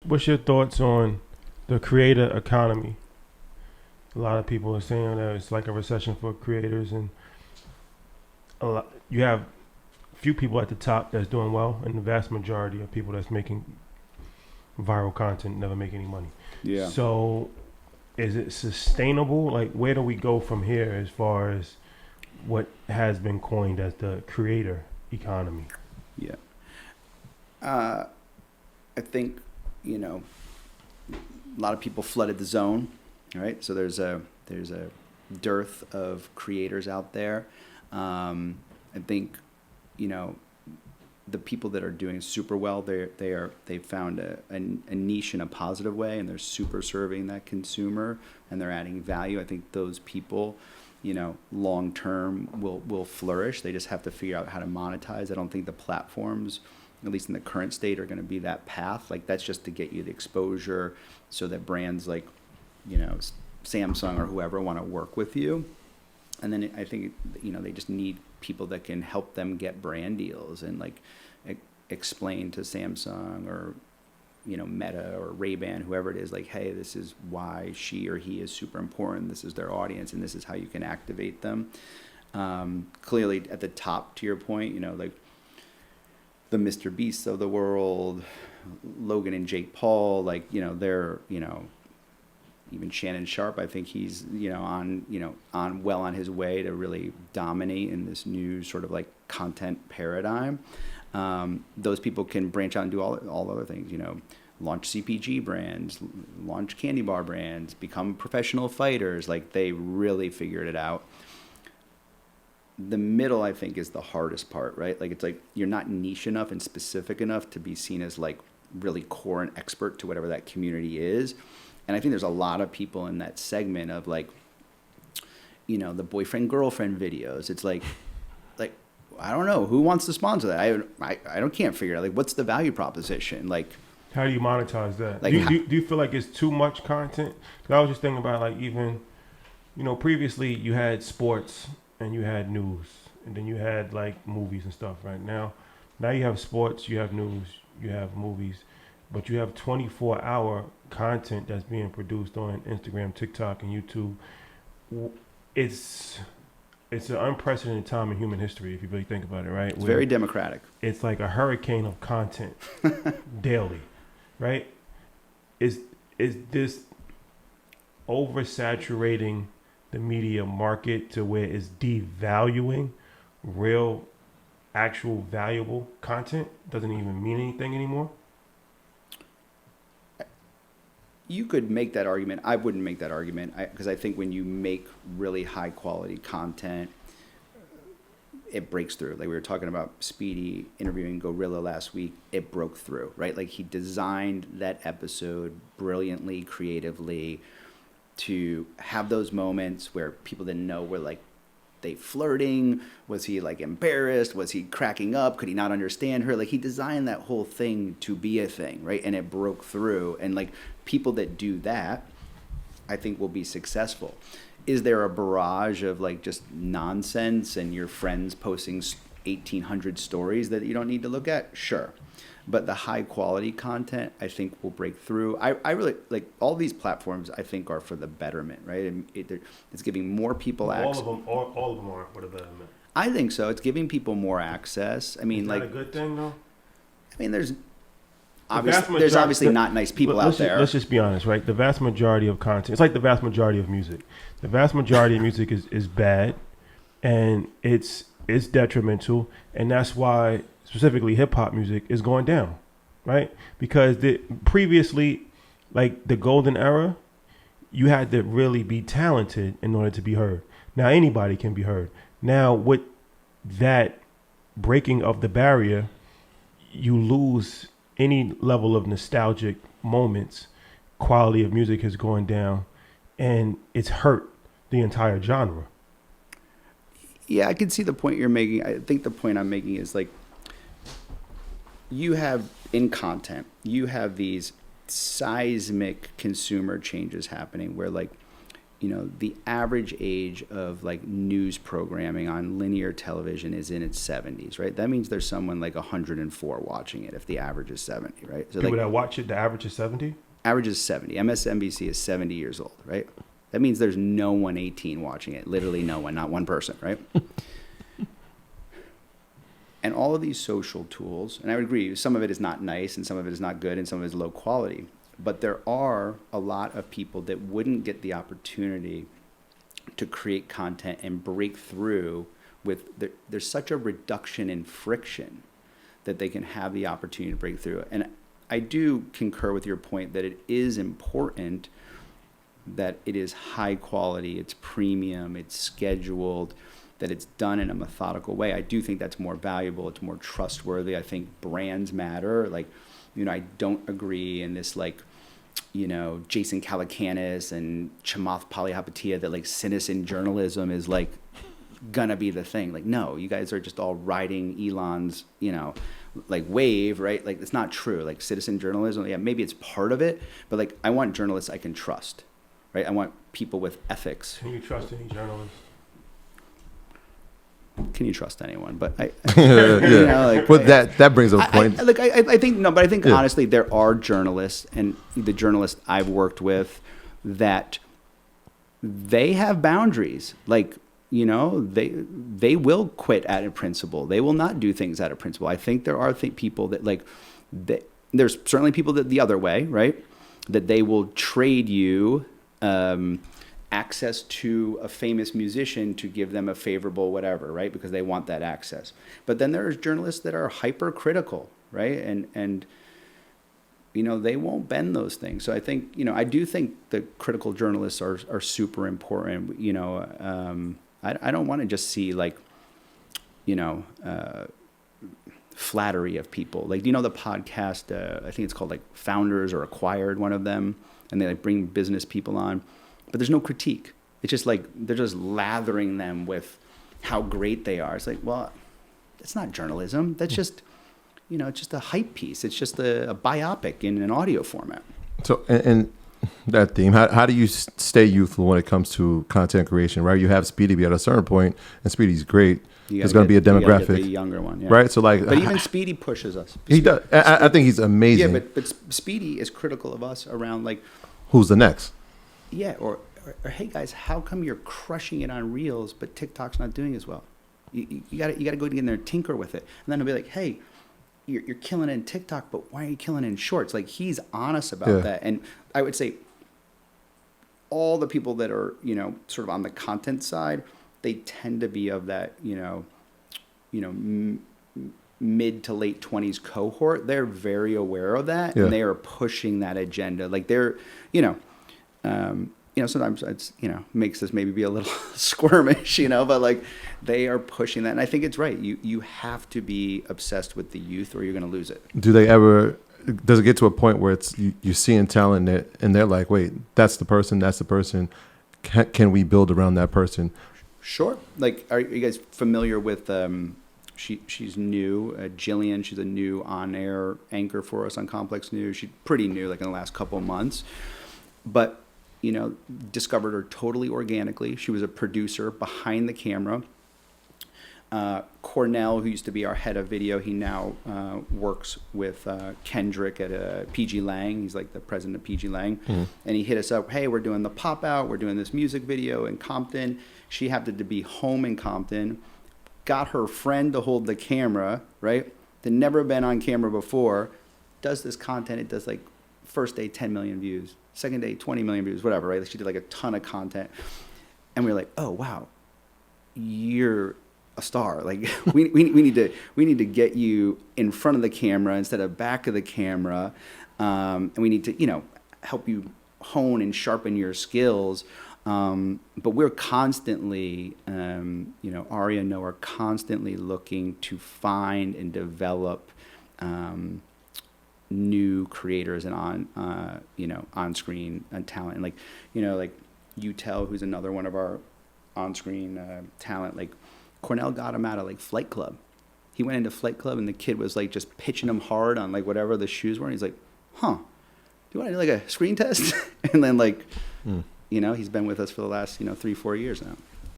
what's your thoughts on the creator economy? A lot of people are saying that it's like a recession for creators, and you have few people at the top that's doing well, and the vast majority of people that's making viral content never make any money. Yeah. So, is it sustainable? Like, where do we go from here as far as what has been coined as the creator economy? Yeah. I think, a lot of people flooded the zone, right? So there's a dearth of creators out there. I think, the people that are doing super well, they've found a niche in a positive way, and they're super serving that consumer, and they're adding value. I think those people, long term will flourish. They just have to figure out how to monetize. I don't think the platforms, at least in the current state, are going to be that path. Like, that's just to get you the exposure so that brands like, Samsung or whoever want to work with you. And then I think, they just need people that can help them get brand deals and like explain to Samsung or, Meta or Ray-Ban, whoever it is, like, hey, this is why she or he is super important. This is their audience, and this is how you can activate them. Clearly at the top, to your point, like the Mr. Beasts of the world, Logan and Jake Paul, like, they're, even Shannon Sharp, I think he's, on his way to really dominate in this new sort of like content paradigm. Those people can branch out and do all other things, launch CPG brands, launch candy bar brands, become professional fighters. Like, they really figured it out. The middle, I think, is the hardest part, right? Like, it's like you're not niche enough and specific enough to be seen as like really core and expert to whatever that community is. And I think there's a lot of people in that segment of like, the boyfriend girlfriend videos. It's like I don't know who wants to sponsor that. I can't figure out, like, what's the value proposition? Like, how do you monetize that? Like, do you feel like it's too much content? 'Cause I was just thinking about, like, even, previously you had sports and you had news, and then you had like movies and stuff. Right now you have sports, you have news, you have movies, but you have 24-hour content that's being produced on Instagram, TikTok, and YouTube. It's an unprecedented time in human history, if you really think about it, right? It's very democratic. It's like a hurricane of content daily, right? Is this oversaturating the media market to where it's devaluing real, actual, valuable content? Doesn't even mean anything anymore? You could make that argument. I wouldn't make that argument because I think when you make really high quality content, it breaks through. Like, we were talking about Speedy interviewing Gorilla last week. It broke through, right? Like, he designed that episode brilliantly, creatively, to have those moments where people didn't know were like, they flirting? Was he like embarrassed? Was he cracking up? Could he not understand her? Like, he designed that whole thing to be a thing, right? And it broke through. And like, people that do that, I think, will be successful. Is there a barrage of like just nonsense and your friends posting 1,800 stories that you don't need to look at? Sure. But the high quality content, I think, will break through. I really like all these platforms. I think are for the betterment, right? And it's giving more people access. All of them are for the betterment. I think so. It's giving people more access. I mean, is that like, a good thing though? I mean, there's obviously not nice people out there. Let's just be honest, right? The vast majority of content, it's like the vast majority of music. The vast majority of music is bad, and it's detrimental, and that's why specifically hip hop music is going down, right? Because previously, like the golden era, you had to really be talented in order to be heard. Now anybody can be heard. Now with that breaking of the barrier, you lose any level of nostalgic moments. Quality of music has gone down, and it's hurt the entire genre. Yeah, I can see the point you're making. I think the point I'm making is like, you have in content, you have these seismic consumer changes happening where like the average age of like news programming on linear television is in its 70s, right? That means there's someone like 104 watching it if the average is 70, right? So People like that watch it, the average is 70? average is 70. MSNBC is 70 years old, right? That means there's no one 18 watching it. Literally no one, not one person, right? And all of these social tools, and I would agree, some of it is not nice and some of it is not good and some of it is low quality. But there are a lot of people that wouldn't get the opportunity to create content and break through with, there's such a reduction in friction that they can have the opportunity to break through. And I do concur with your point that it is important that it is high quality, it's premium, it's scheduled, that it's done in a methodical way. I do think that's more valuable, it's more trustworthy. I think brands matter. Like, I don't agree in this like, Jason Calacanis and Chamath Palihapitiya that like citizen journalism is like gonna be the thing. Like, no, you guys are just all riding Elon's, like wave, right? Like, it's not true. Like citizen journalism, yeah, maybe it's part of it, but like I want journalists I can trust, right? I want people with ethics. Can you trust any journalist? Can you trust anyone? But that brings up a point. I think no, but I think Yeah. honestly, there are journalists, and the journalists I've worked with, that they have boundaries. Like, they will quit out of principle. They will not do things out of principle. I think there are people that like, there's certainly people that the other way, right? That they will trade you access to a famous musician to give them a favorable whatever, right? Because they want that access. But then there's journalists that are hypercritical, right? And they won't bend those things. So I think, I do think the critical journalists are super important. I don't want to just see like, flattery of people. Like, the podcast, I think it's called like Founders or Acquired, one of them, and they like bring business people on. But there's no critique. It's just like they're just lathering them with how great they are. It's like, well, it's not journalism. That's just, it's just a hype piece. It's just a biopic in an audio format. So, and that theme, how do you stay youthful when it comes to content creation, right? You have Speedy be at a certain point, and Speedy's great. There's going to be a demographic. The younger one, yeah. Right? So like, but even Speedy pushes us. He does. I think he's amazing. Yeah, but Speedy is critical of us around like, who's the next? Yeah, or hey guys, how come you're crushing it on Reels, but TikTok's not doing as well? You got to go in there and tinker with it, and then he'll be like, hey, you're killing it in TikTok, but why are you killing it in Shorts? Like, he's honest about that. And I would say all the people that are sort of on the content side, they tend to be of that mid to late 20s cohort. They're very aware of that, and they are pushing that agenda. Like they're sometimes it's, makes us maybe be a little squirmish, but like they are pushing that. And I think it's right. You have to be obsessed with the youth or you're going to lose it. Does it get to a point where it's you're seeing talent and they're like, wait, that's the person. Can we build around that person? Sure. Like, are you guys familiar with, she's new, Jillian, she's a new on-air anchor for us on Complex News. She's pretty new, like in the last couple of months, but discovered her totally organically. She was a producer behind the camera. Cornell, who used to be our head of video, he now works with Kendrick at PG Lang. He's like the president of PG Lang. Mm-hmm. And he hit us up, hey, we're doing the pop out. We're doing this music video in Compton. She happened to be home in Compton, got her friend to hold the camera, right? They'd never been on camera before, does this content. It does like first day, 10 million views. Second day, 20 million views, whatever, right? Like she did like a ton of content. And we were like, oh, wow, you're a star. Like we need to get you in front of the camera instead of back of the camera. And we need to, help you hone and sharpen your skills. But we're constantly, Ari and Noah are constantly looking to find and develop new creators and on-screen talent. And like Utel, who's another one of our on-screen talent, like Cornell got him out of like Flight Club. He went into Flight Club and the kid was like just pitching him hard on like whatever the shoes were. And he's like, do you want to do like a screen test? And then like, You know, he's been with us for the last 3-4 years now.